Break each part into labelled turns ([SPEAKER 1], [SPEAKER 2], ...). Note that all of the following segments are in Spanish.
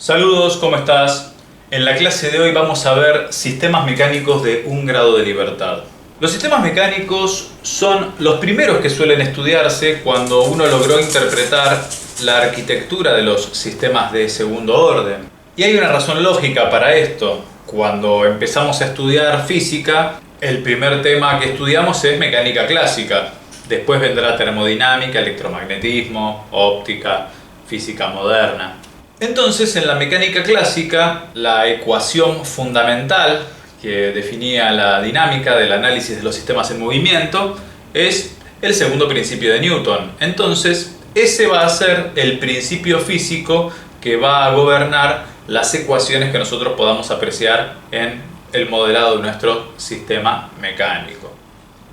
[SPEAKER 1] Saludos, ¿cómo estás? En la clase de hoy vamos a ver sistemas mecánicos de un grado de libertad. Los sistemas mecánicos son los primeros que suelen estudiarse cuando uno logró interpretar la arquitectura de los sistemas de segundo orden. Y hay una razón lógica para esto. Cuando empezamos a estudiar física, el primer tema que estudiamos es mecánica clásica. Después vendrá termodinámica, electromagnetismo, óptica, física moderna. Entonces, en la mecánica clásica, la ecuación fundamental que definía la dinámica del análisis de los sistemas en movimiento es el segundo principio de Newton. Entonces, ese va a ser el principio físico que va a gobernar las ecuaciones que nosotros podamos apreciar en el modelado de nuestro sistema mecánico.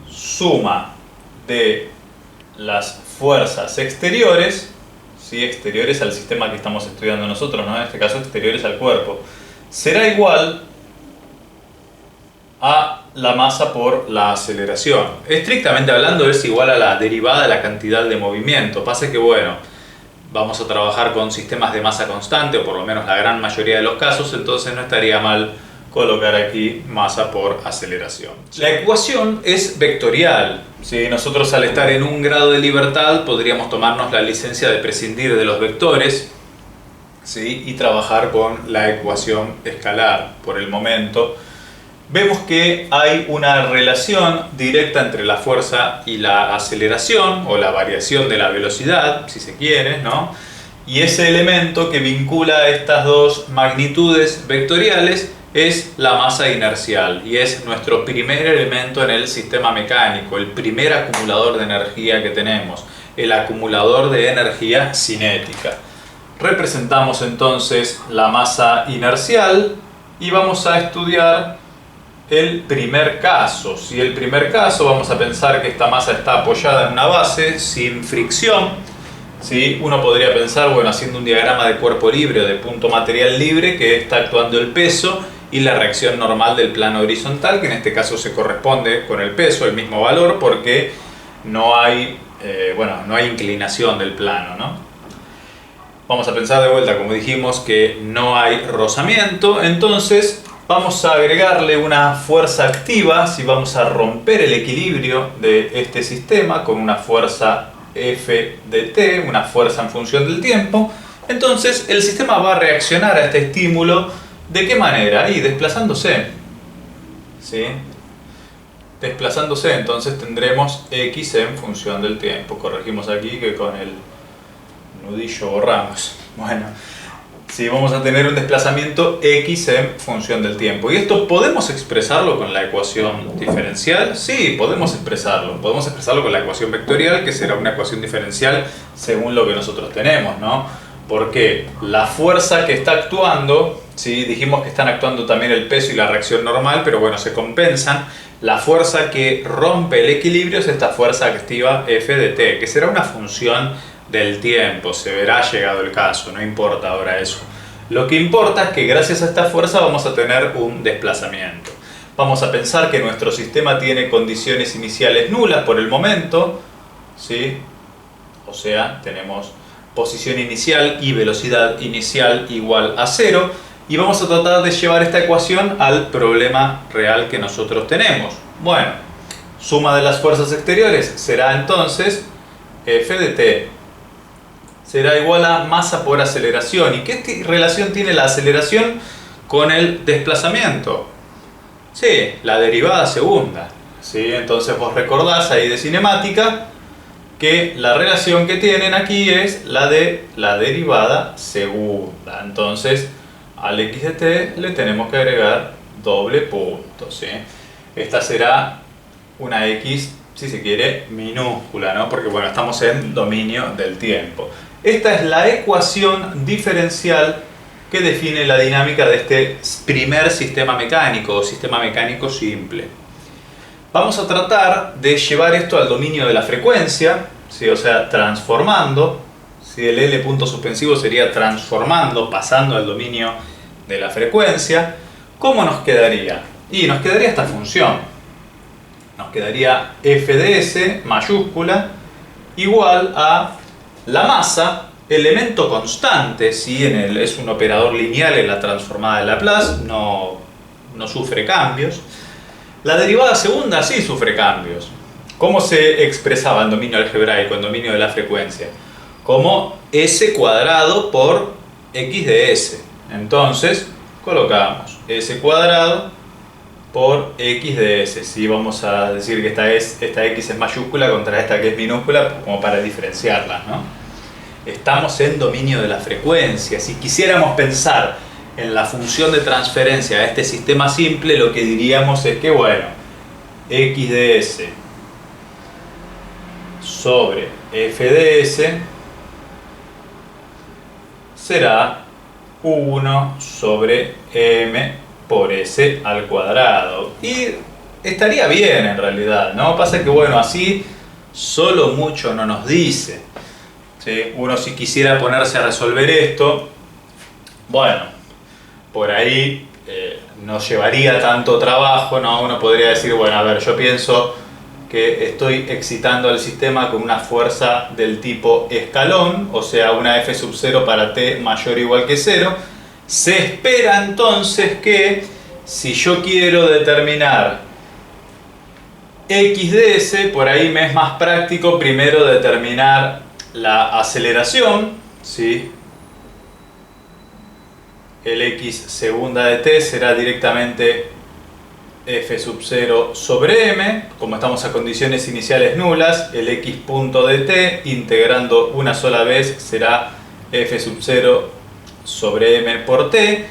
[SPEAKER 1] Suma de las fuerzas exteriores, ¿sí? Exteriores al sistema que estamos estudiando nosotros, ¿no? En este caso exteriores al cuerpo, será igual a la masa por la aceleración. Estrictamente hablando es igual a la derivada de la cantidad de movimiento. Pasa que bueno, vamos a trabajar con sistemas de masa constante, o por lo menos la gran mayoría de los casos, entonces no estaría mal colocar aquí masa por aceleración. La ecuación es vectorial. ¿Sí? Nosotros al estar en un grado de libertad podríamos tomarnos la licencia de prescindir de los vectores, ¿sí? Y trabajar con la ecuación escalar. Por el momento vemos que hay una relación directa entre la fuerza y la aceleración, o la variación de la velocidad, si se quiere, ¿no? Y ese elemento que vincula estas dos magnitudes vectoriales es la masa inercial, y es nuestro primer elemento en el sistema mecánico, el primer acumulador de energía que tenemos, el acumulador de energía cinética. Representamos entonces la masa inercial y vamos a estudiar el primer caso. Si el primer caso, vamos a pensar que esta masa está apoyada en una base sin fricción. ¿Sí? Uno podría pensar, bueno, haciendo un diagrama de cuerpo libre o de punto material libre, que está actuando el peso y la reacción normal del plano horizontal, que en este caso se corresponde con el peso, el mismo valor, porque no hay inclinación del plano, ¿no? Vamos a pensar de vuelta, como dijimos, que no hay rozamiento, entonces vamos a agregarle una fuerza activa, si vamos a romper el equilibrio de este sistema con una fuerza F de t, una fuerza en función del tiempo. Entonces el sistema va a reaccionar a este estímulo. ¿De qué manera? Y desplazándose. ¿Sí? Desplazándose, entonces tendremos x en función del tiempo. Corregimos aquí que con el nudillo borramos. Bueno, sí, vamos a tener un desplazamiento x en función del tiempo. ¿Y esto podemos expresarlo con la ecuación diferencial? Sí, podemos expresarlo. Podemos expresarlo con la ecuación vectorial, que será una ecuación diferencial según lo que nosotros tenemos, ¿no? Porque la fuerza que está actuando, ¿sí? Dijimos que están actuando también el peso y la reacción normal, pero bueno, se compensan. La fuerza que rompe el equilibrio es esta fuerza activa F de t, que será una función del tiempo. Se verá llegado el caso, no importa ahora eso. Lo que importa es que gracias a esta fuerza vamos a tener un desplazamiento. Vamos a pensar que nuestro sistema tiene condiciones iniciales nulas por el momento, ¿sí? O sea, tenemos posición inicial y velocidad inicial igual a 0, y vamos a tratar de llevar esta ecuación al problema real que nosotros tenemos. Bueno, suma de las fuerzas exteriores será entonces F de t. Será igual a masa por aceleración. ¿Y qué relación tiene la aceleración con el desplazamiento? Sí, la derivada segunda. ¿Sí? Entonces vos recordás ahí de cinemática que la relación que tienen aquí es la de la derivada segunda. Entonces al x de t le tenemos que agregar doble punto, ¿sí? Esta será una x, si se quiere, minúscula, ¿no? Porque bueno, estamos en dominio del tiempo. Esta es la ecuación diferencial que define la dinámica de este primer sistema mecánico o sistema mecánico simple. Vamos a tratar de llevar esto al dominio de la frecuencia, ¿sí? O sea, transformando, ¿sí? El L punto suspensivo sería transformando, pasando al dominio de la frecuencia. ¿Cómo nos quedaría? Y nos quedaría esta función. Nos quedaría f de s mayúscula igual a la masa elemento constante, ¿sí? Es un operador lineal en la transformada de Laplace, no sufre cambios. La derivada segunda sí sufre cambios. ¿Cómo se expresaba en dominio algebraico, en dominio de la frecuencia? Como s cuadrado por x de s. Entonces, colocamos s cuadrado por x de s. ¿Sí? Vamos a decir que esta x es mayúscula contra esta que es minúscula, como para diferenciarlas, ¿no? Estamos en dominio de la frecuencia. Si quisiéramos pensar en la función de transferencia de este sistema simple, lo que diríamos es que, bueno, x de s sobre f de s será 1 sobre m por s al cuadrado. Y estaría bien en realidad, ¿no? Pasa que, bueno, así solo mucho no nos dice, ¿sí? Uno, si quisiera ponerse a resolver esto, bueno, por ahí nos llevaría tanto trabajo, ¿no? Uno podría decir, bueno, a ver, yo pienso que estoy excitando al sistema con una fuerza del tipo escalón, o sea, una f sub 0 para t mayor o igual que 0. Se espera entonces que si yo quiero determinar x de s, por ahí me es más práctico primero determinar la aceleración, ¿sí? El x segunda de t será directamente f sub 0 sobre m. Como estamos a condiciones iniciales nulas, el x punto de t integrando una sola vez será f sub 0 sobre m por t.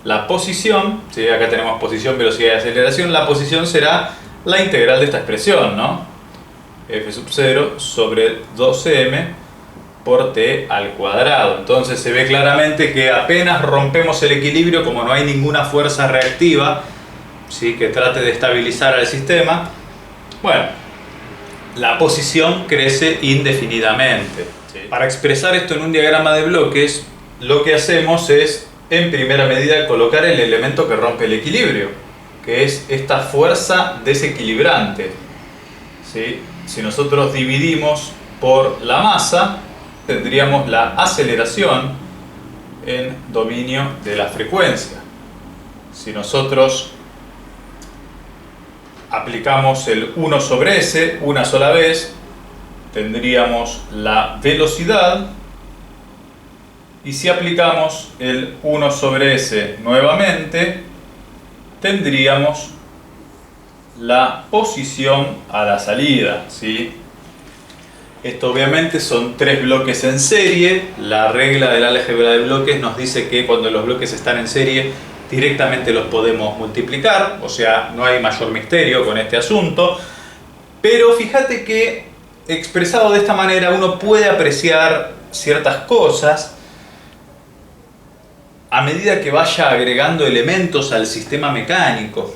[SPEAKER 1] La posición, ¿sí? Acá tenemos posición, velocidad y aceleración. La posición será la integral de esta expresión, ¿no? F sub 0 sobre 12m por t al cuadrado. Entonces se ve claramente que apenas rompemos el equilibrio, como no hay ninguna fuerza reactiva, ¿sí?, que trate de estabilizar al sistema, bueno, la posición crece indefinidamente, ¿sí? Para expresar esto en un diagrama de bloques, lo que hacemos es, en primera medida, colocar el elemento que rompe el equilibrio, que es esta fuerza desequilibrante, ¿sí? Si nosotros dividimos por la masa, tendríamos la aceleración en dominio de la frecuencia. Si nosotros aplicamos el 1 sobre s una sola vez, tendríamos la velocidad, y si aplicamos el 1 sobre s nuevamente, tendríamos la posición a la salida, ¿sí? Esto obviamente son tres bloques en serie. La regla del álgebra de bloques nos dice que cuando los bloques están en serie directamente los podemos multiplicar, o sea, no hay mayor misterio con este asunto. Pero fíjate que expresado de esta manera uno puede apreciar ciertas cosas a medida que vaya agregando elementos al sistema mecánico.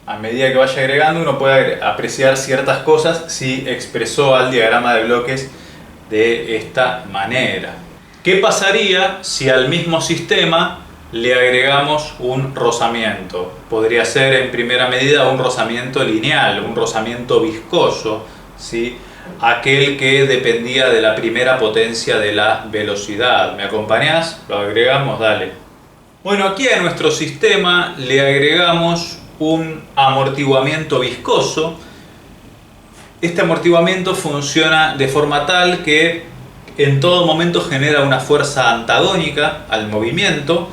[SPEAKER 1] A medida que vaya agregando uno puede apreciar ciertas cosas si expresó al diagrama de bloques de esta manera. ¿Qué pasaría si al mismo sistema le agregamos un rozamiento? Podría ser en primera medida un rozamiento lineal, un rozamiento viscoso, ¿sí?, aquel que dependía de la primera potencia de la velocidad. ¿Me acompañás? Lo agregamos, dale. Bueno, aquí a nuestro sistema le agregamos un amortiguamiento viscoso. Este amortiguamiento funciona de forma tal que en todo momento genera una fuerza antagónica al movimiento,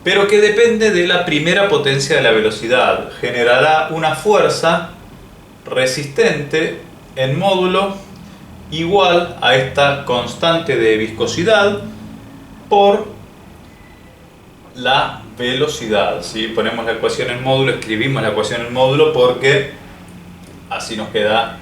[SPEAKER 1] pero que depende de la primera potencia de la velocidad. Generará una fuerza resistente en módulo igual a esta constante de viscosidad por la velocidad, ¿sí? Ponemos la ecuación en módulo, escribimos la ecuación en módulo porque así nos queda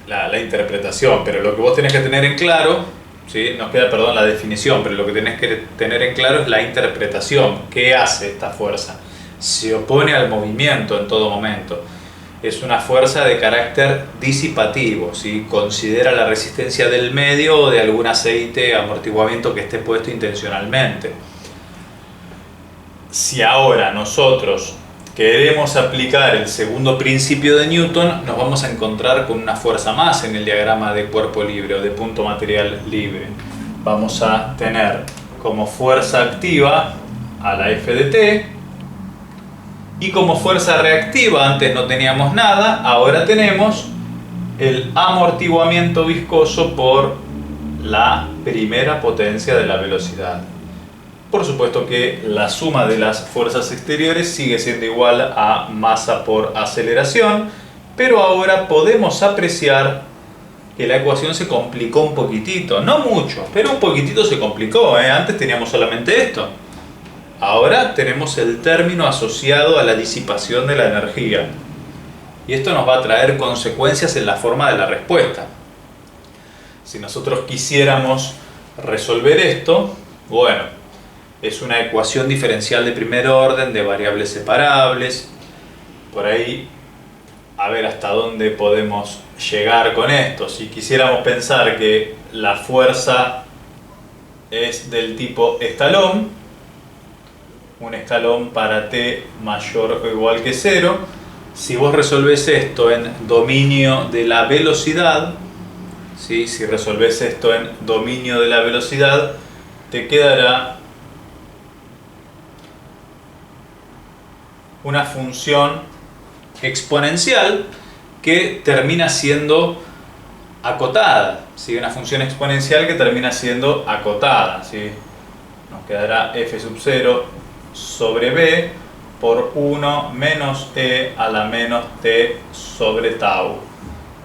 [SPEAKER 1] la interpretación, pero lo que vos tenés que tener en claro, ¿sí?, nos queda, perdón, la definición, pero lo que tenés que tener en claro es la interpretación. ¿Qué hace esta fuerza? Se opone al movimiento en todo momento. Es una fuerza de carácter disipativo, ¿sí? Considera la resistencia del medio o de algún aceite, amortiguamiento que esté puesto intencionalmente. Si ahora nosotros queremos aplicar el segundo principio de Newton, nos vamos a encontrar con una fuerza más en el diagrama de cuerpo libre o de punto material libre. vamos a tener como fuerza activa a la F de t, y como fuerza reactiva antes no teníamos nada, ahora tenemos el amortiguamiento viscoso por la primera potencia de la velocidad. Por supuesto que la suma de las fuerzas exteriores sigue siendo igual a masa por aceleración, pero ahora podemos apreciar que la ecuación se complicó un poquitito, no mucho, pero un poquitito se complicó, ¿eh? Antes teníamos solamente esto. Ahora tenemos el término asociado a la disipación de la energía. Y esto nos va a traer consecuencias en la forma de la respuesta. Si nosotros quisiéramos resolver esto, bueno, es una ecuación diferencial de primer orden de variables separables. Por ahí, a ver hasta dónde podemos llegar con esto. Si quisiéramos pensar que la fuerza es del tipo escalón, un escalón para t mayor o igual que 0, si vos resolvés esto en dominio de la velocidad, ¿sí? Si resolvés esto en dominio de la velocidad, te quedará una función exponencial que termina siendo acotada, ¿sí? Una función exponencial que termina siendo acotada, ¿sí? Nos quedará f sub 0 sobre b por 1 menos e a la menos t sobre tau.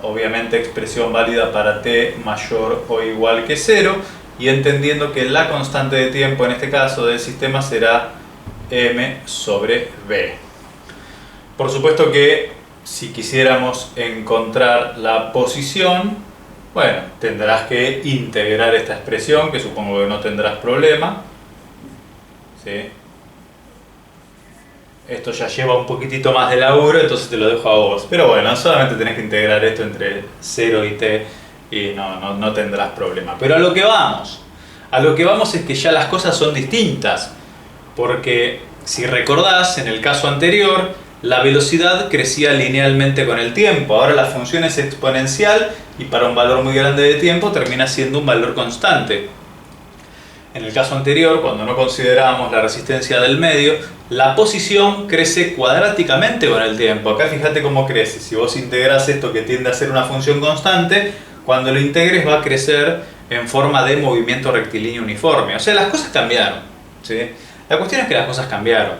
[SPEAKER 1] Obviamente expresión válida para t mayor o igual que 0, y entendiendo que la constante de tiempo en este caso del sistema será m sobre b. Por supuesto que si quisiéramos encontrar la posición, bueno, tendrás que integrar esta expresión, que supongo que no tendrás problema, ¿sí? Esto ya lleva un poquitito más de laburo, entonces te lo dejo a vos. Pero bueno, solamente tenés que integrar esto entre 0 y t y no tendrás problema. Pero a lo que vamos. A lo que vamos es que ya las cosas son distintas. Porque si recordás, en el caso anterior, la velocidad crecía linealmente con el tiempo. Ahora la función es exponencial y para un valor muy grande de tiempo termina siendo un valor constante. En el caso anterior, cuando no considerábamos la resistencia del medio, la posición crece cuadráticamente con el tiempo. Acá fíjate cómo crece. Si vos integrás esto que tiende a ser una función constante, cuando lo integres va a crecer en forma de movimiento rectilíneo uniforme. O sea, las cosas cambiaron, ¿sí? La cuestión es que las cosas cambiaron.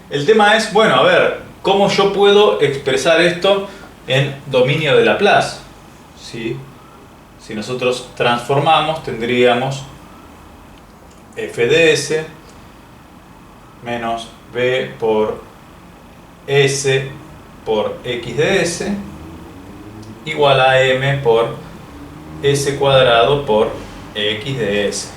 [SPEAKER 1] El tema es, bueno, a ver, ¿cómo yo puedo expresar esto en dominio de Laplace? ¿Sí? Si nosotros transformamos, tendríamos f de s menos b por s por x de s igual a m por s cuadrado por x de s.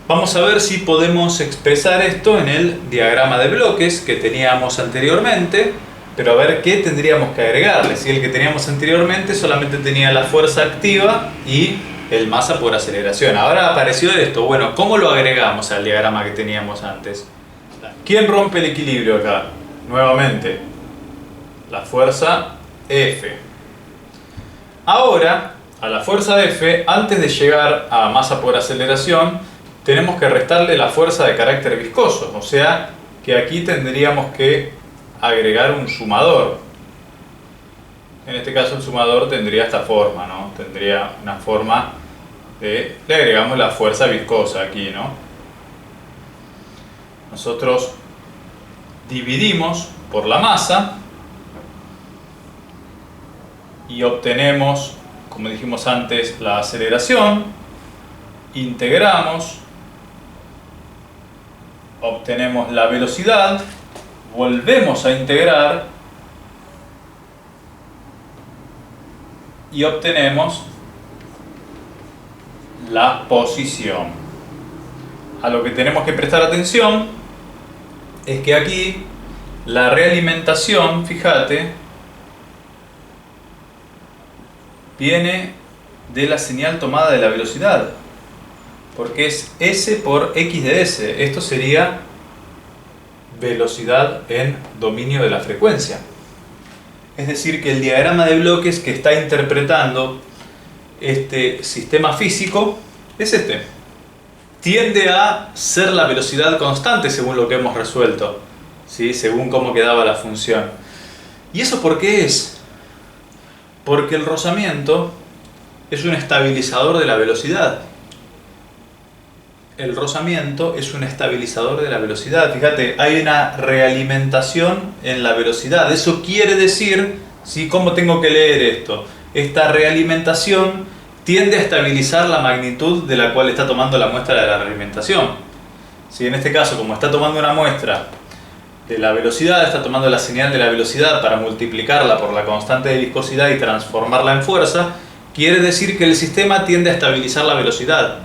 [SPEAKER 1] Vamos a ver si podemos expresar esto en el diagrama de bloques que teníamos anteriormente, pero a ver qué tendríamos que agregarle. Si el que teníamos anteriormente solamente tenía la fuerza activa y el masa por aceleración. Ahora apareció esto. Bueno, ¿cómo lo agregamos al diagrama que teníamos antes? ¿Quién rompe el equilibrio acá? Nuevamente, la fuerza F. Ahora, a la fuerza F, antes de llegar a masa por aceleración, tenemos que restarle la fuerza de carácter viscoso. O sea, que aquí tendríamos que agregar un sumador. En este caso el sumador tendría esta forma, ¿no? Tendría una forma de... Le agregamos la fuerza viscosa aquí, ¿no? Nosotros dividimos por la masa y obtenemos, como dijimos antes, la aceleración. Integramos, obtenemos la velocidad, volvemos a integrar y obtenemos la posición. A lo que tenemos que prestar atención es que aquí la realimentación, fíjate, viene de la señal tomada de la velocidad, porque es s por x de s. Esto sería velocidad en dominio de la frecuencia. Es decir, que el diagrama de bloques que está interpretando este sistema físico es este. Tiende a ser la velocidad constante según lo que hemos resuelto, ¿sí? Según cómo quedaba la función. ¿Y eso por qué es? Porque el rozamiento es un estabilizador de la velocidad. El rozamiento es un estabilizador de la velocidad. Fíjate, hay una realimentación en la velocidad. Eso quiere decir, ¿sí? ¿Cómo tengo que leer esto? Esta realimentación tiende a estabilizar la magnitud de la cual está tomando la muestra de la realimentación. ¿Sí? En este caso, como está tomando una muestra de la velocidad, está tomando la señal de la velocidad para multiplicarla por la constante de viscosidad y transformarla en fuerza, quiere decir que el sistema tiende a estabilizar la velocidad.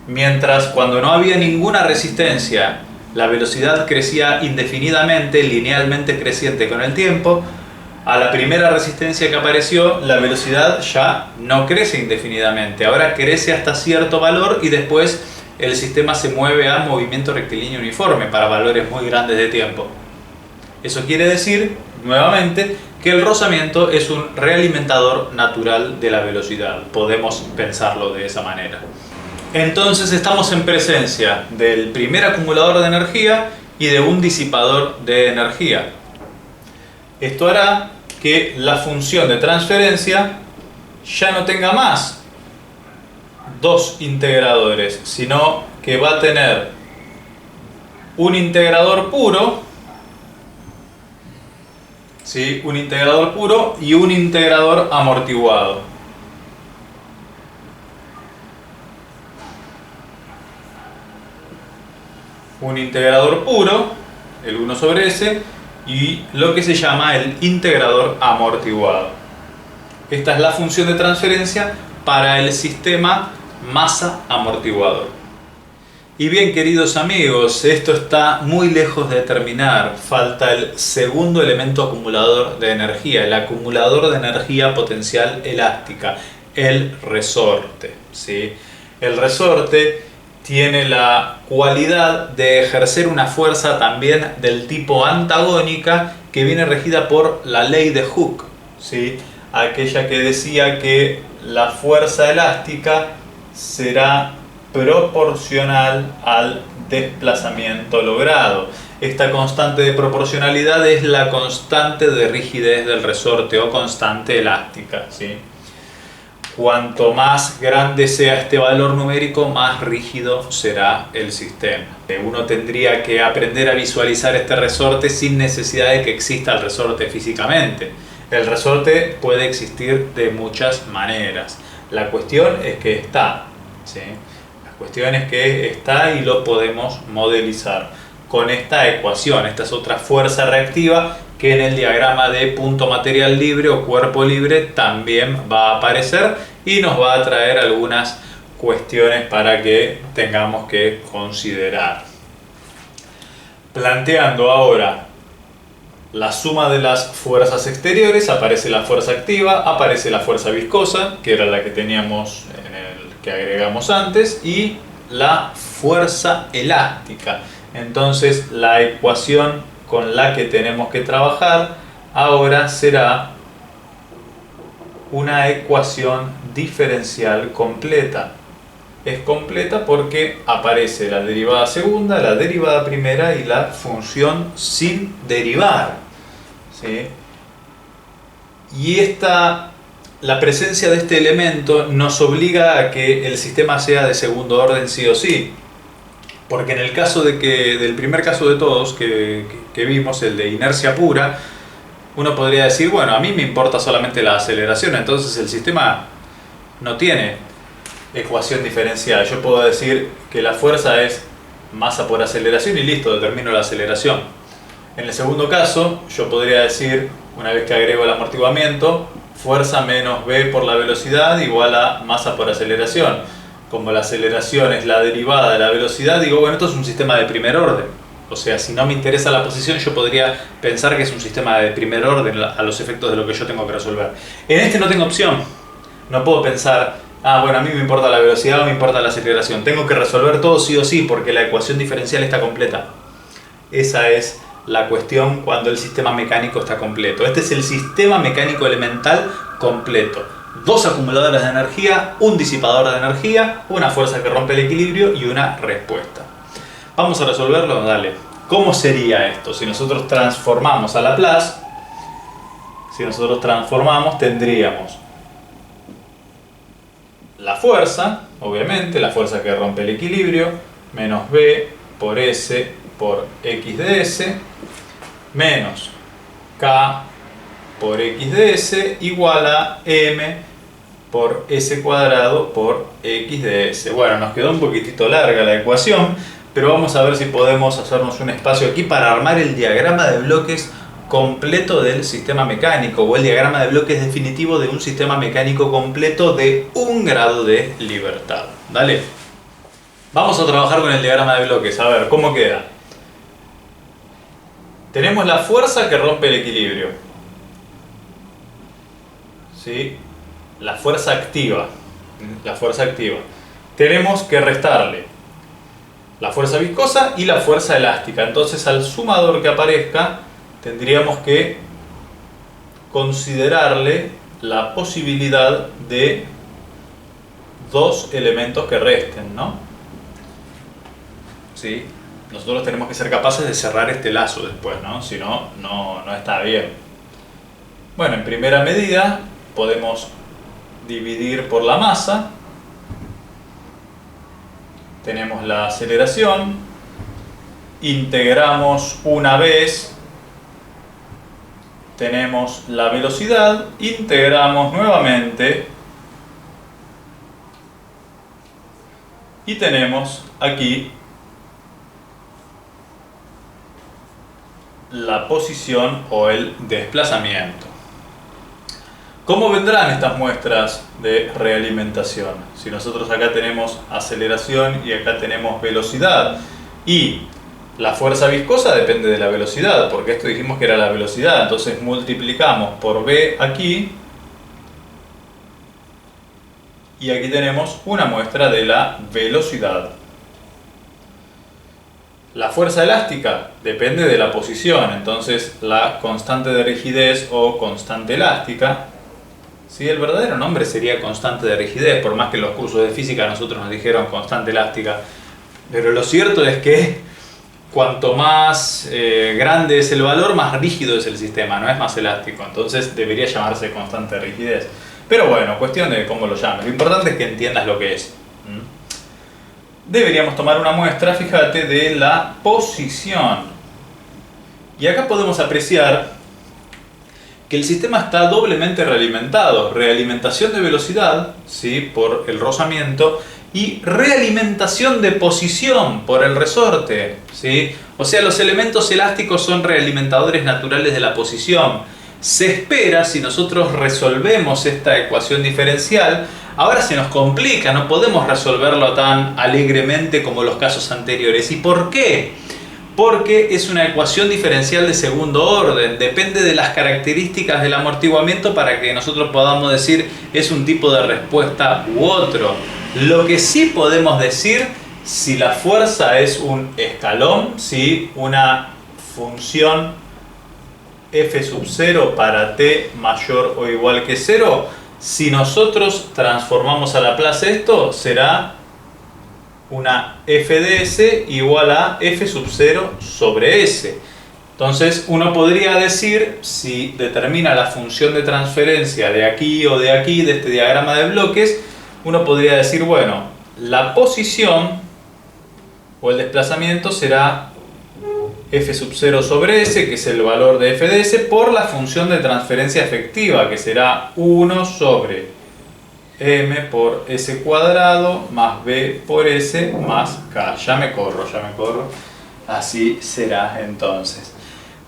[SPEAKER 1] Mientras cuando no había ninguna resistencia, la velocidad crecía indefinidamente, linealmente creciente con el tiempo, a la primera resistencia que apareció, la velocidad ya no crece indefinidamente. Ahora crece hasta cierto valor y después el sistema se mueve a movimiento rectilíneo uniforme para valores muy grandes de tiempo. Eso quiere decir, nuevamente, que el rozamiento es un realimentador natural de la velocidad. Podemos pensarlo de esa manera. Entonces estamos en presencia del primer acumulador de energía y de un disipador de energía. Esto hará que la función de transferencia ya no tenga más dos integradores, sino que va a tener un integrador puro, ¿sí? Un integrador puro y un integrador amortiguado. Un integrador puro, el 1 sobre S, y lo que se llama el integrador amortiguado. Esta es la función de transferencia para el sistema masa-amortiguador. Y bien, queridos amigos, esto está muy lejos de terminar. Falta el segundo elemento acumulador de energía, el acumulador de energía potencial elástica, el resorte, ¿sí? El resorte tiene la cualidad de ejercer una fuerza también del tipo antagónica que viene regida por la ley de Hooke, ¿sí? Aquella que decía que la fuerza elástica será proporcional al desplazamiento logrado. Esta constante de proporcionalidad es la constante de rigidez del resorte o constante elástica, ¿sí? Cuanto más grande sea este valor numérico, más rígido será el sistema. Uno tendría que aprender a visualizar este resorte sin necesidad de que exista el resorte físicamente. El resorte puede existir de muchas maneras. La cuestión es que está, ¿sí? La cuestión es que está y lo podemos modelizar con esta ecuación. Esta es otra fuerza reactiva que en el diagrama de punto material libre o cuerpo libre también va a aparecer y nos va a traer algunas cuestiones para que tengamos que considerar. Planteando ahora la suma de las fuerzas exteriores, aparece la fuerza activa, aparece la fuerza viscosa, que era la que teníamos en el que agregamos antes, y la fuerza elástica. Entonces la ecuación con la que tenemos que trabajar ahora será una ecuación diferencial completa. Es completa porque aparece la derivada segunda, la derivada primera y la función sin derivar, ¿sí? Y la presencia de este elemento nos obliga a que el sistema sea de segundo orden sí o sí. Porque en el caso del primer caso de todos que vimos, el de inercia pura, uno podría decir, bueno, a mí me importa solamente la aceleración, entonces el sistema no tiene ecuación diferencial. Yo puedo decir que la fuerza es masa por aceleración y listo, determino la aceleración. En el segundo caso, yo podría decir, una vez que agrego el amortiguamiento, fuerza menos v por la velocidad igual a masa por aceleración. Como la aceleración es la derivada de la velocidad, digo, bueno, esto es un sistema de primer orden. O sea, si no me interesa la posición, yo podría pensar que es un sistema de primer orden a los efectos de lo que yo tengo que resolver. En este no tengo opción. No puedo pensar, bueno, a mí me importa la velocidad o me importa la aceleración. Tengo que resolver todo sí o sí porque la ecuación diferencial está completa. Esa es la cuestión cuando el sistema mecánico está completo. Este es el sistema mecánico elemental completo. dos acumuladores de energía, un disipador de energía, una fuerza que rompe el equilibrio y una respuesta. Vamos a resolverlo, dale. ¿Cómo sería esto? Si nosotros transformamos a Laplace, tendríamos la fuerza, obviamente, la fuerza que rompe el equilibrio, menos B por S por X de S, menos K por X de S igual a M por S cuadrado por X de S. Bueno, nos quedó un poquitito larga la ecuación, pero vamos a ver si podemos hacernos un espacio aquí para armar el diagrama de bloques completo del sistema mecánico, o el diagrama de bloques definitivo de un sistema mecánico completo de un grado de libertad. Dale. Vamos a trabajar con el diagrama de bloques. A ver, ¿cómo queda? Tenemos la fuerza que rompe el equilibrio. ¿Sí? La fuerza activa. Tenemos que restarle la fuerza viscosa y la fuerza elástica. Entonces, al sumador que aparezca, tendríamos que considerarle la posibilidad de dos elementos que resten, ¿no? ¿Sí? Nosotros tenemos que ser capaces de cerrar este lazo después, ¿no? Si no, no está bien. Bueno, en primera medida podemos dividir por la masa. Tenemos la aceleración. Integramos una vez. Tenemos la velocidad. Integramos nuevamente. Y tenemos aquí la posición o el desplazamiento. ¿Cómo vendrán estas muestras de realimentación? Si nosotros acá tenemos aceleración y acá tenemos velocidad, y la fuerza viscosa depende de la velocidad, porque esto dijimos que era la velocidad, entonces multiplicamos por V aquí, y aquí tenemos una muestra de la velocidad. La fuerza elástica depende de la posición, entonces la constante de rigidez o constante elástica, ¿sí? El verdadero nombre sería constante de rigidez, por más que en los cursos de física a nosotros nos dijeron constante elástica, pero lo cierto es que cuanto más grande es el valor, más rígido es el sistema, no es más elástico, entonces debería llamarse constante de rigidez. Pero bueno, cuestión de cómo lo llames, lo importante es que entiendas lo que es. Deberíamos tomar una muestra, fíjate, de la posición. Y acá podemos apreciar que el sistema está doblemente realimentado. Realimentación de velocidad, ¿sí?, por el rozamiento, y realimentación de posición por el resorte, ¿sí? O sea, los elementos elásticos son realimentadores naturales de la posición. Se espera, si nosotros resolvemos esta ecuación diferencial, ahora se nos complica, no podemos resolverlo tan alegremente como los casos anteriores. ¿Y por qué? Porque es una ecuación diferencial de segundo orden, depende de las características del amortiguamiento para que nosotros podamos decir es un tipo de respuesta u otro. Lo que sí podemos decir, si la fuerza es un escalón, ¿sí?, una función f sub 0 para t mayor o igual que 0, si nosotros transformamos a Laplace esto, será una f de s igual a f sub 0 sobre s. Entonces uno podría decir, si determina la función de transferencia de aquí o de aquí, de este diagrama de bloques, uno podría decir, bueno, la posición o el desplazamiento será f sub 0 sobre s, que es el valor de f de s, por la función de transferencia efectiva, que será 1 sobre m por s cuadrado más b por s más k. Ya me corro. Así será entonces.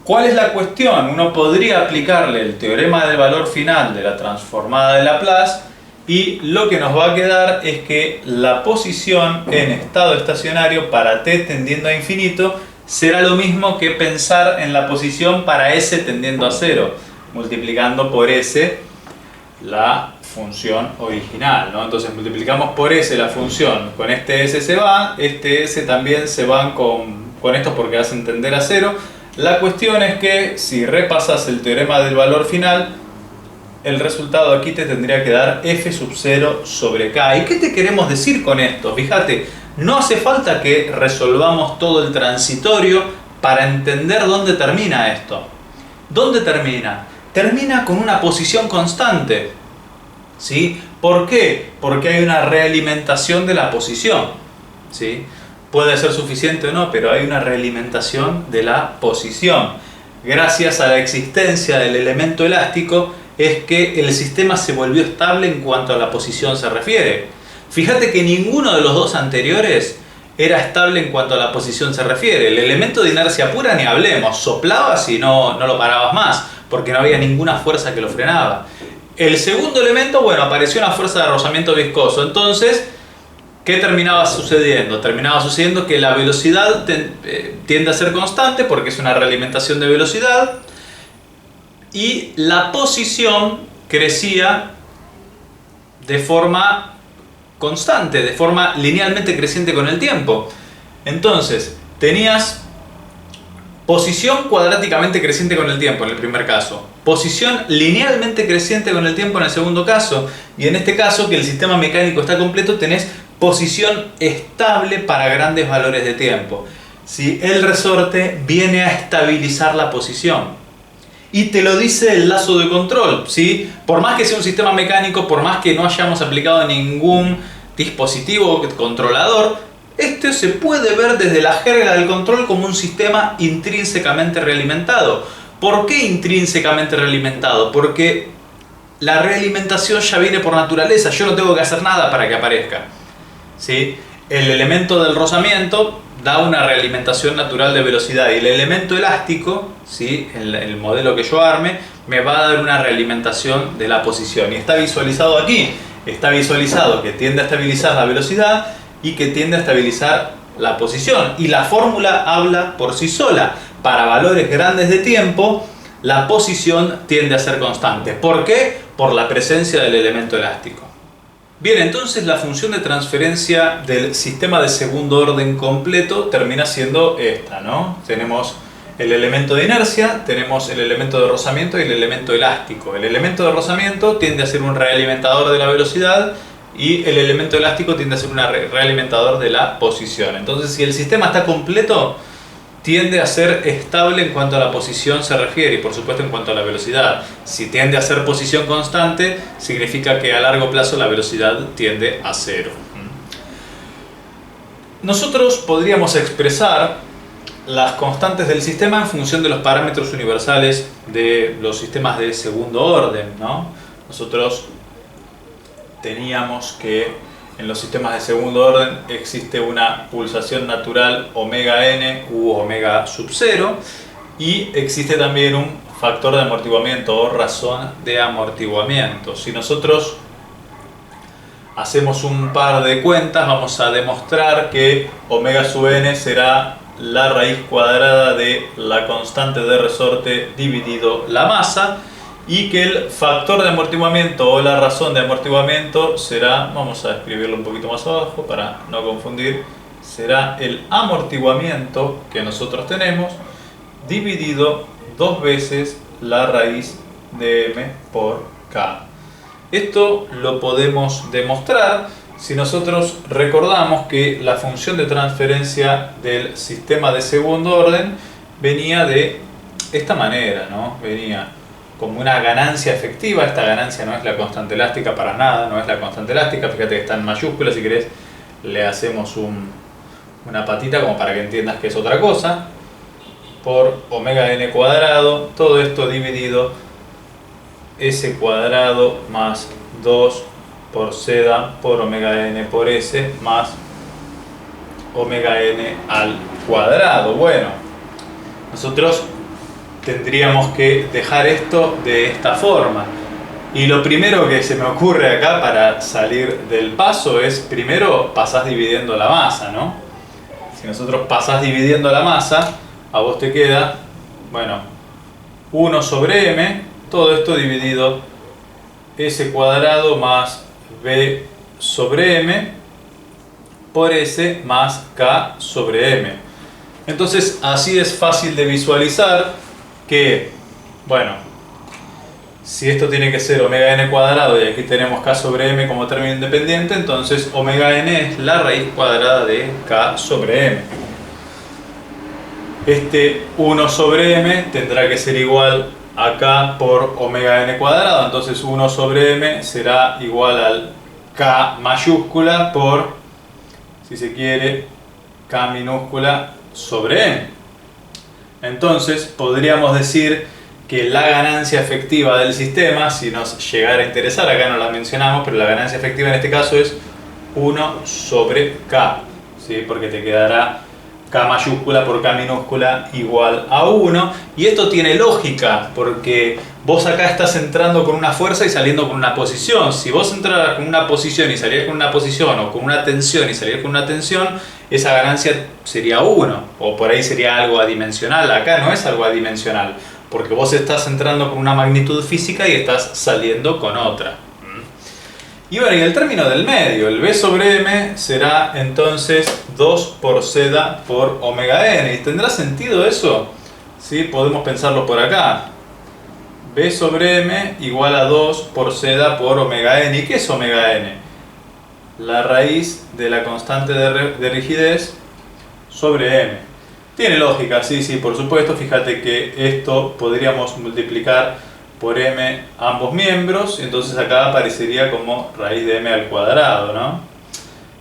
[SPEAKER 1] ¿Cuál es la cuestión? Uno podría aplicarle el teorema del valor final de la transformada de Laplace y lo que nos va a quedar es que la posición en estado estacionario para t tendiendo a infinito será lo mismo que pensar en la posición para s tendiendo a 0, multiplicando por s la función original, ¿no? Entonces multiplicamos por s la función, con este s se va, este s también se van con esto porque hacen tender a 0. La cuestión es que si repasas el teorema del valor final, el resultado aquí te tendría que dar f sub 0 sobre k. ¿Y qué te queremos decir con esto? Fíjate, no hace falta que resolvamos todo el transitorio para entender dónde termina esto. ¿Dónde termina? Termina con una posición constante. ¿Sí? ¿Por qué? Porque hay una realimentación de la posición. ¿Sí? Puede ser suficiente o no, pero hay una realimentación de la posición. Gracias a la existencia del elemento elástico es que el sistema se volvió estable en cuanto a la posición se refiere. Fíjate que ninguno de los dos anteriores era estable en cuanto a la posición se refiere. El elemento de inercia pura ni hablemos, soplabas y no lo parabas más, porque no había ninguna fuerza que lo frenaba. El segundo elemento, bueno, apareció una fuerza de rozamiento viscoso. Entonces, ¿qué terminaba sucediendo? Terminaba sucediendo que la velocidad tiende a ser constante porque es una realimentación de velocidad y la posición crecía de forma constante, de forma linealmente creciente con el tiempo. Entonces, tenías posición cuadráticamente creciente con el tiempo en el primer caso, posición linealmente creciente con el tiempo en el segundo caso, y en este caso, que el sistema mecánico está completo, tenés posición estable para grandes valores de tiempo. ¿Sí? El resorte viene a estabilizar la posición. Y te lo dice el lazo de control, ¿sí? Por más que sea un sistema mecánico, por más que no hayamos aplicado ningún dispositivo controlador, este se puede ver desde la jerga del control como un sistema intrínsecamente realimentado. ¿Por qué intrínsecamente realimentado? Porque la realimentación ya viene por naturaleza, yo no tengo que hacer nada para que aparezca. ¿Sí? El elemento del rozamiento da una realimentación natural de velocidad y el elemento elástico, ¿sí? el modelo que yo arme, me va a dar una realimentación de la posición. Y está visualizado aquí, está visualizado que tiende a estabilizar la velocidad y que tiende a estabilizar la posición. Y la fórmula habla por sí sola. Para valores grandes de tiempo, la posición tiende a ser constante. ¿Por qué? Por la presencia del elemento elástico. Bien, entonces la función de transferencia del sistema de segundo orden completo termina siendo esta, ¿no? Tenemos el elemento de inercia, tenemos el elemento de rozamiento y el elemento elástico. El elemento de rozamiento tiende a ser un realimentador de la velocidad y el elemento elástico tiende a ser un realimentador de la posición. Entonces, si el sistema está completo, tiende a ser estable en cuanto a la posición se refiere y por supuesto en cuanto a la velocidad. Si tiende a ser posición constante, significa que a largo plazo la velocidad tiende a cero. Nosotros podríamos expresar las constantes del sistema en función de los parámetros universales de los sistemas de segundo orden, ¿no? Nosotros teníamos que en los sistemas de segundo orden existe una pulsación natural omega n u omega sub 0 y existe también un factor de amortiguamiento o razón de amortiguamiento. Si nosotros hacemos un par de cuentas, vamos a demostrar que omega sub n será la raíz cuadrada de la constante de resorte dividido la masa, y que el factor de amortiguamiento o la razón de amortiguamiento será, vamos a escribirlo un poquito más abajo para no confundir, será el amortiguamiento que nosotros tenemos dividido 2 veces la raíz de m por k. Esto lo podemos demostrar si nosotros recordamos que la función de transferencia del sistema de segundo orden venía de esta manera, ¿no? Venía como una ganancia efectiva. Esta ganancia no es la constante elástica para nada, no es la constante elástica, fíjate que está en mayúsculas, si querés le hacemos una patita como para que entiendas que es otra cosa, por omega n cuadrado, todo esto dividido s cuadrado más 2 por seda por omega n por s más omega n al cuadrado. Bueno, nosotros tendríamos que dejar esto de esta forma. Y lo primero que se me ocurre acá para salir del paso es, primero pasás dividiendo la masa, ¿no? Si nosotros pasás dividiendo la masa, a vos te queda, bueno, 1 sobre m, todo esto dividido s cuadrado más b sobre m por s más k sobre m. Entonces así es fácil de visualizar que, bueno, Si esto tiene que ser omega n cuadrado y aquí tenemos k sobre m como término independiente, entonces omega n es la raíz cuadrada de k sobre m. Este 1 sobre m tendrá que ser igual a k por omega n cuadrado, entonces 1 sobre m será igual al k mayúscula por, si se quiere, k minúscula sobre m. Entonces podríamos decir que la ganancia efectiva del sistema, si nos llegara a interesar, acá no la mencionamos, pero la ganancia efectiva en este caso es 1 sobre k, ¿sí? Porque te quedará k mayúscula por k minúscula igual a 1, y esto tiene lógica porque vos acá estás entrando con una fuerza y saliendo con una posición. Si vos entraras con una posición y salieras con una posición, o con una tensión y salieras con una tensión, esa ganancia sería 1, o por ahí sería algo adimensional. Acá no es algo adimensional, porque vos estás entrando con una magnitud física y estás saliendo con otra. Y bueno, y el término del medio, el b sobre m, será entonces 2 por seda por omega n. ¿Y tendrá sentido eso? ¿Sí? Podemos pensarlo por acá. B sobre m igual a 2 por seda por omega n. ¿Y qué es omega n? La raíz de la constante de rigidez sobre m. Tiene lógica, sí, sí, por supuesto. Fíjate que esto podríamos multiplicar por m ambos miembros, entonces acá aparecería como raíz de m al cuadrado, ¿no?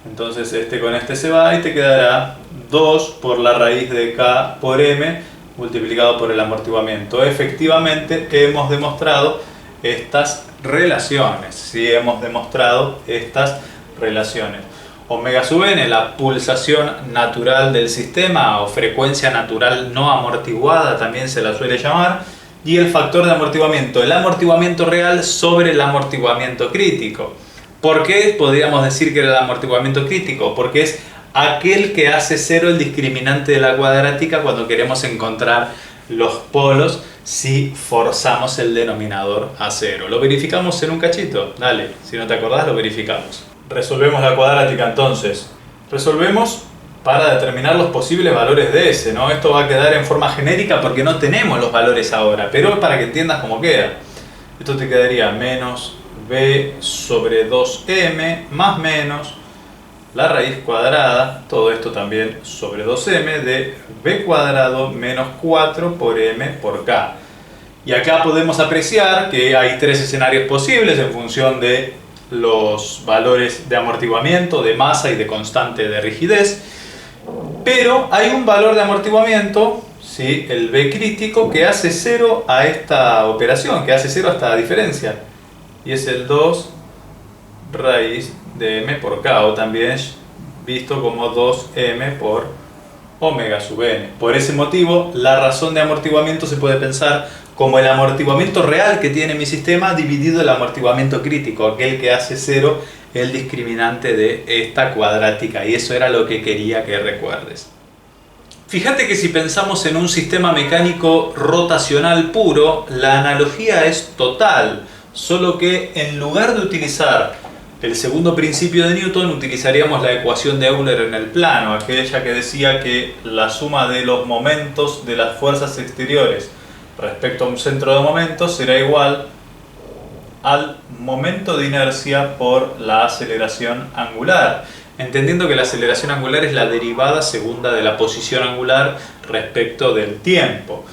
[SPEAKER 1] Entonces este con este se va y te quedará 2 por la raíz de k por m multiplicado por el amortiguamiento. Efectivamente hemos demostrado estas relaciones, ¿sí? Hemos demostrado estas relaciones. Omega sub n, la pulsación natural del sistema o frecuencia natural no amortiguada también se la suele llamar, y el factor de amortiguamiento, el amortiguamiento real sobre el amortiguamiento crítico. ¿Por qué podríamos decir que era el amortiguamiento crítico? Porque es aquel que hace cero el discriminante de la cuadrática cuando queremos encontrar los polos si forzamos el denominador a cero. Lo verificamos en un cachito, dale, si no te acordás lo verificamos. Resolvemos la cuadrática entonces. Resolvemos para determinar los posibles valores de S, ¿no? Esto va a quedar en forma genérica porque no tenemos los valores ahora, pero para que entiendas cómo queda. Esto te quedaría menos b sobre 2m más menos la raíz cuadrada, todo esto también sobre 2m de b cuadrado menos 4 por m por k. Y acá podemos apreciar que hay tres escenarios posibles en función de los valores de amortiguamiento, de masa y de constante de rigidez. Pero hay un valor de amortiguamiento, ¿sí? El B crítico, que hace cero a esta operación, que hace cero a esta diferencia. Y es el 2 raíz de m por k, o también visto como 2m por omega sub n. Por ese motivo, la razón de amortiguamiento se puede pensar como el amortiguamiento real que tiene mi sistema dividido el amortiguamiento crítico, aquel que hace cero el discriminante de esta cuadrática, y eso era lo que quería que recuerdes. Fíjate que si pensamos en un sistema mecánico rotacional puro, la analogía es total, solo que en lugar de utilizar el segundo principio de Newton, utilizaríamos la ecuación de Euler en el plano, aquella que decía que la suma de los momentos de las fuerzas exteriores respecto a un centro de momentos será igual al momento de inercia por la aceleración angular, entendiendo que la aceleración angular es la derivada segunda de la posición angular respecto del tiempo.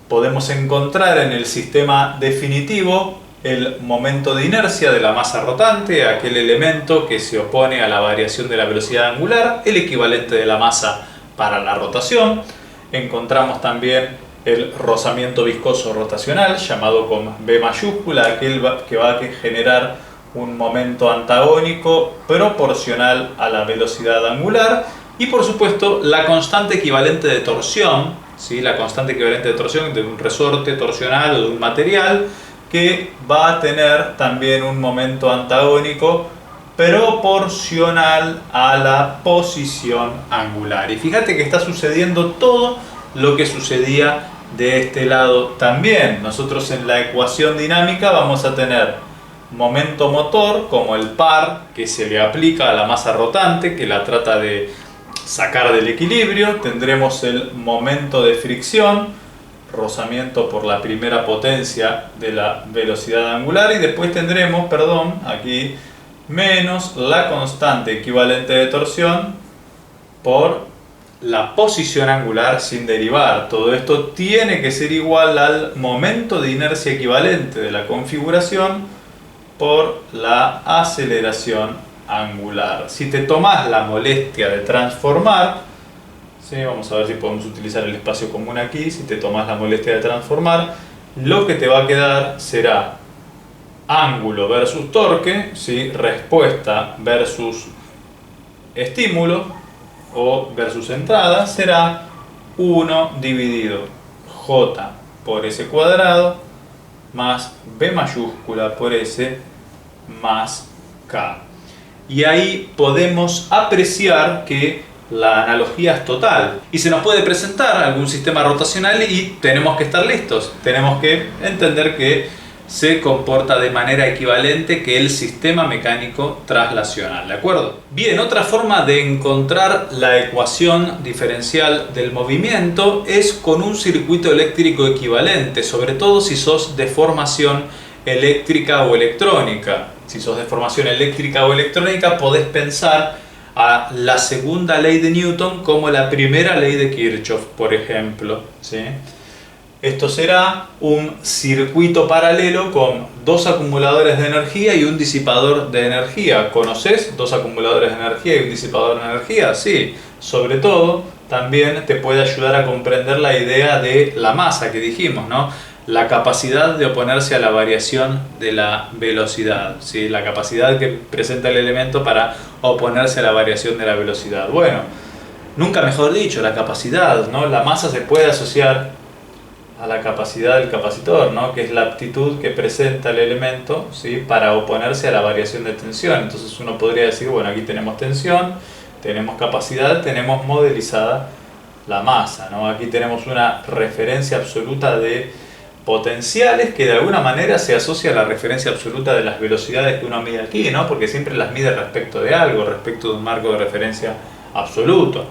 [SPEAKER 1] Podemos encontrar en el sistema definitivo el momento de inercia de la masa rotante, aquel elemento que se opone a la variación de la velocidad angular, el equivalente de la masa para la rotación. Encontramos también el rozamiento viscoso rotacional, llamado con B mayúscula, aquel que va a generar un momento antagónico proporcional a la velocidad angular, y por supuesto la constante equivalente de torsión, ¿sí? La constante equivalente de torsión de un resorte torsional o de un material que va a tener también un momento antagónico proporcional a la posición angular. Y fíjate que está sucediendo todo lo que sucedía de este lado también. Nosotros en la ecuación dinámica vamos a tener momento motor como el par que se le aplica a la masa rotante, que la trata de sacar del equilibrio. Tendremos el momento de fricción rozamiento por la primera potencia de la velocidad angular, y después tendremos, perdón, aquí menos la constante equivalente de torsión por la posición angular sin derivar. Todo esto tiene que ser igual al momento de inercia equivalente de la configuración por la aceleración angular. Si te tomas la molestia de transformar, ¿sí? Vamos a ver si podemos utilizar el espacio común aquí. Si te tomas la molestia de transformar, lo que te va a quedar será ángulo versus torque, ¿sí? Respuesta versus estímulo o versus entrada, será 1 dividido J por S cuadrado más B mayúscula por S más K. Y ahí podemos apreciar que la analogía es total y se nos puede presentar algún sistema rotacional y tenemos que estar listos. Tenemos que entender que se comporta de manera equivalente que el sistema mecánico traslacional, ¿de acuerdo? Bien, otra forma de encontrar la ecuación diferencial del movimiento es con un circuito eléctrico equivalente, sobre todo si sos de formación eléctrica o electrónica. Si sos de formación eléctrica o electrónica, podés pensar a la segunda ley de Newton como la primera ley de Kirchhoff, por ejemplo, ¿sí? Esto será un circuito paralelo con dos acumuladores de energía y un disipador de energía. ¿Conoces dos acumuladores de energía y un disipador de energía? Sí. Sobre todo, también te puede ayudar a comprender la idea de la masa que dijimos, ¿no? La capacidad de oponerse a la variación de la velocidad, ¿sí? La capacidad que presenta el elemento para oponerse a la variación de la velocidad. Bueno, nunca mejor dicho, la capacidad, ¿no? La masa se puede asociar a la capacidad del capacitor, ¿no? Que es la aptitud que presenta el elemento, ¿sí? Para oponerse a la variación de tensión. Entonces uno podría decir, bueno, aquí tenemos tensión, tenemos capacidad, tenemos modelizada la masa, ¿no? Aquí tenemos una referencia absoluta de potenciales que de alguna manera se asocia a la referencia absoluta de las velocidades que uno mide aquí, ¿no? Porque siempre las mide respecto de algo, respecto de un marco de referencia absoluto.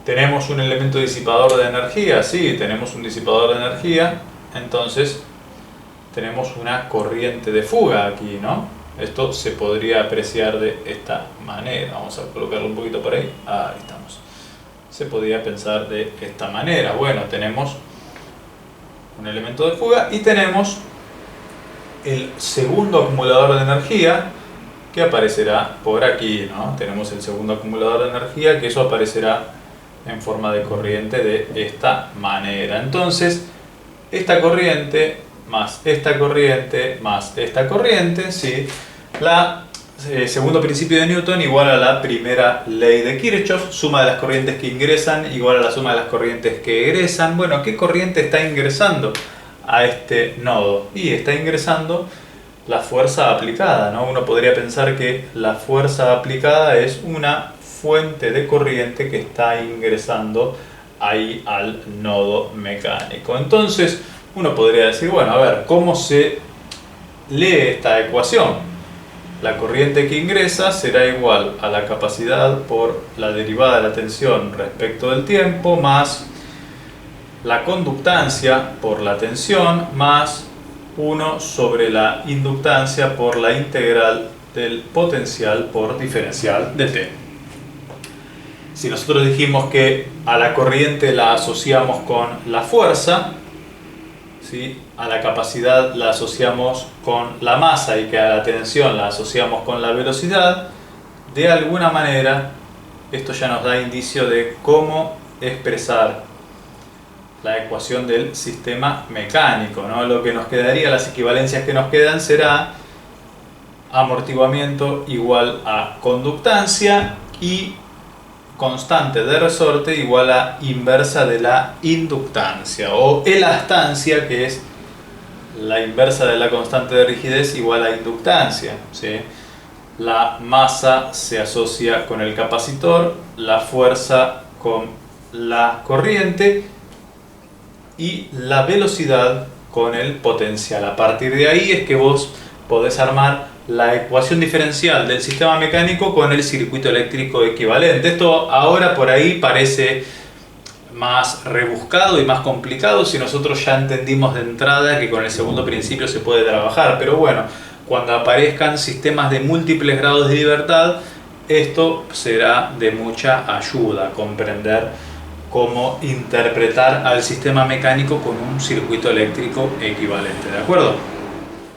[SPEAKER 1] ¿Tenemos un elemento disipador de energía? Sí, tenemos un disipador de energía, entonces tenemos una corriente de fuga aquí, ¿no? Esto se podría apreciar de esta manera. Vamos a colocarlo un poquito por ahí. Ahí estamos. Se podría pensar de esta manera. Bueno, tenemos un elemento de fuga y tenemos el segundo acumulador de energía que aparecerá por aquí, ¿no? Tenemos el segundo acumulador de energía, que eso aparecerá en forma de corriente de esta manera. Entonces, esta corriente más esta corriente más esta corriente, ¿sí? Segundo principio de Newton igual a la primera ley de Kirchhoff, suma de las corrientes que ingresan igual a la suma de las corrientes que egresan. Bueno, ¿qué corriente está ingresando a este nodo? Y está ingresando la fuerza aplicada, ¿no? Uno podría pensar que la fuerza aplicada es una fuente de corriente que está ingresando ahí al nodo mecánico. Entonces uno podría decir, bueno, a ver, ¿cómo se lee esta ecuación? La corriente que ingresa será igual a la capacidad por la derivada de la tensión respecto del tiempo más la conductancia por la tensión más 1 sobre la inductancia por la integral del potencial por diferencial de t. Si nosotros dijimos que a la corriente la asociamos con la fuerza, ¿sí? A la capacidad la asociamos con la masa y que a la tensión la asociamos con la velocidad, de alguna manera esto ya nos da indicio de cómo expresar la ecuación del sistema mecánico, ¿no? Lo que nos quedaría, las equivalencias que nos quedan será amortiguamiento igual a conductancia y constante de resorte igual a inversa de la inductancia, o elastancia, que es la inversa de la constante de rigidez igual a inductancia, ¿sí? La masa se asocia con el capacitor, la fuerza con la corriente y la velocidad con el potencial. A partir de ahí es que vos podés armar la ecuación diferencial del sistema mecánico con el circuito eléctrico equivalente. Esto ahora por ahí parece más rebuscado y más complicado si nosotros ya entendimos de entrada que con el segundo principio se puede trabajar. Pero bueno, cuando aparezcan sistemas de múltiples grados de libertad, esto será de mucha ayuda, comprender cómo interpretar al sistema mecánico con un circuito eléctrico equivalente, ¿de acuerdo?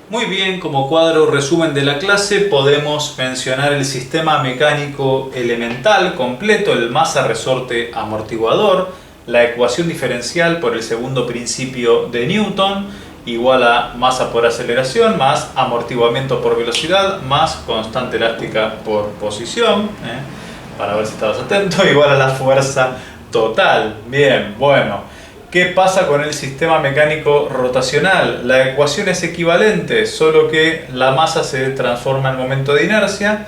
[SPEAKER 1] Muy bien, como cuadro resumen de la clase podemos mencionar el sistema mecánico elemental completo, el masa resorte amortiguador, la ecuación diferencial por el segundo principio de Newton, igual a masa por aceleración más amortiguamiento por velocidad más constante elástica por posición, para ver si estabas atento, igual a la fuerza total. Bien, bueno, ¿qué pasa con el sistema mecánico rotacional? La ecuación es equivalente, solo que la masa se transforma en momento de inercia,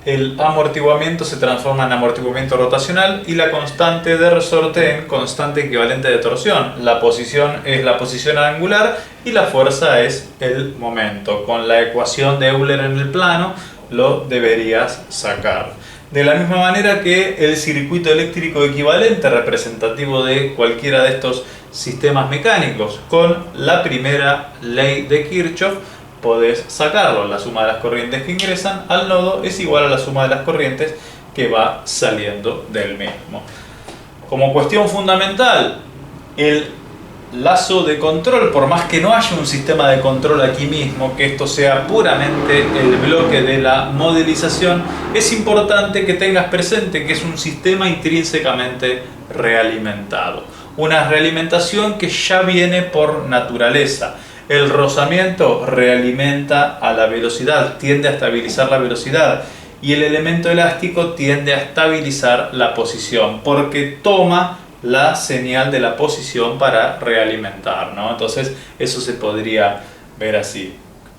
[SPEAKER 1] el amortiguamiento se transforma en amortiguamiento rotacional y la constante de resorte en constante equivalente de torsión. La posición es la posición angular y la fuerza es el momento. Con la ecuación de Euler en el plano lo deberías sacar. De la misma manera que el circuito eléctrico equivalente representativo de cualquiera de estos sistemas mecánicos, con la primera ley de Kirchhoff podés sacarlo. La suma de las corrientes que ingresan al nodo es igual a la suma de las corrientes que va saliendo del mismo. Como cuestión fundamental, el lazo de control, por más que no haya un sistema de control aquí mismo, que esto sea puramente el bloque de la modelización, es importante que tengas presente que es un sistema intrínsecamente realimentado. Una realimentación que ya viene por naturaleza. El rozamiento realimenta a la velocidad, tiende a estabilizar la velocidad, y el elemento elástico tiende a estabilizar la posición porque toma la señal de la posición para realimentar, ¿no? Entonces eso se podría ver así.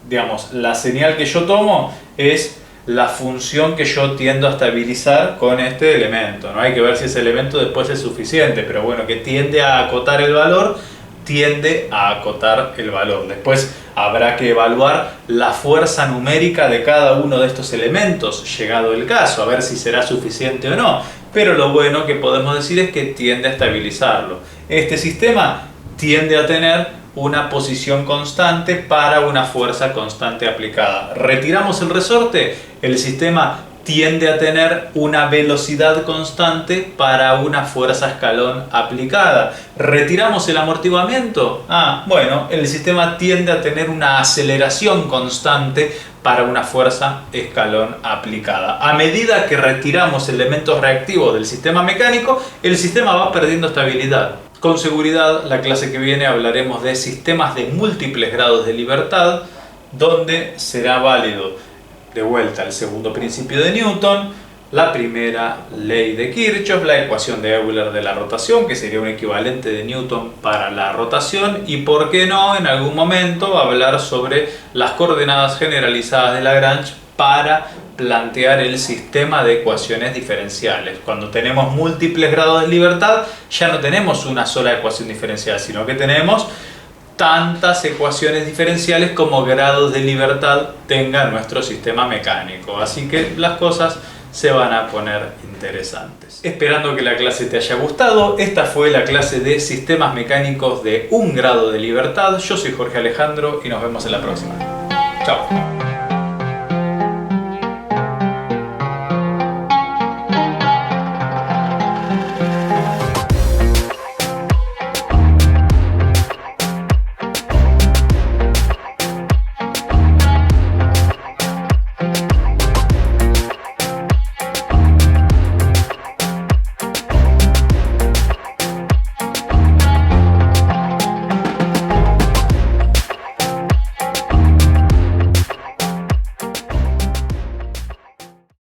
[SPEAKER 1] Digamos, la señal que yo tomo es la función que yo tiendo a estabilizar con este elemento, ¿no? Hay que ver si ese elemento después es suficiente, pero bueno, que tiende a acotar el valor, tiende a acotar el valor. Después habrá que evaluar la fuerza numérica de cada uno de estos elementos, llegado el caso, a ver si será suficiente o no. Pero lo bueno que podemos decir es que tiende a estabilizarlo. Este sistema tiende a tener una posición constante para una fuerza constante aplicada. Retiramos el resorte, el sistema tiende a tener una velocidad constante para una fuerza escalón aplicada. ¿Retiramos el amortiguamiento? Bueno, el sistema tiende a tener una aceleración constante para una fuerza escalón aplicada. A medida que retiramos elementos reactivos del sistema mecánico, el sistema va perdiendo estabilidad. Con seguridad, la clase que viene hablaremos de sistemas de múltiples grados de libertad, donde será válido de vuelta el segundo principio de Newton, la primera ley de Kirchhoff, la ecuación de Euler de la rotación, que sería un equivalente de Newton para la rotación, y por qué no en algún momento hablar sobre las coordenadas generalizadas de Lagrange para plantear el sistema de ecuaciones diferenciales. Cuando tenemos múltiples grados de libertad ya no tenemos una sola ecuación diferencial, sino que tenemos tantas ecuaciones diferenciales como grados de libertad tenga nuestro sistema mecánico. Así que las cosas se van a poner interesantes. Esperando que la clase te haya gustado, esta fue la clase de sistemas mecánicos de 1 grado de libertad. Yo soy Jorge Alejandro y nos vemos en la próxima. Chao.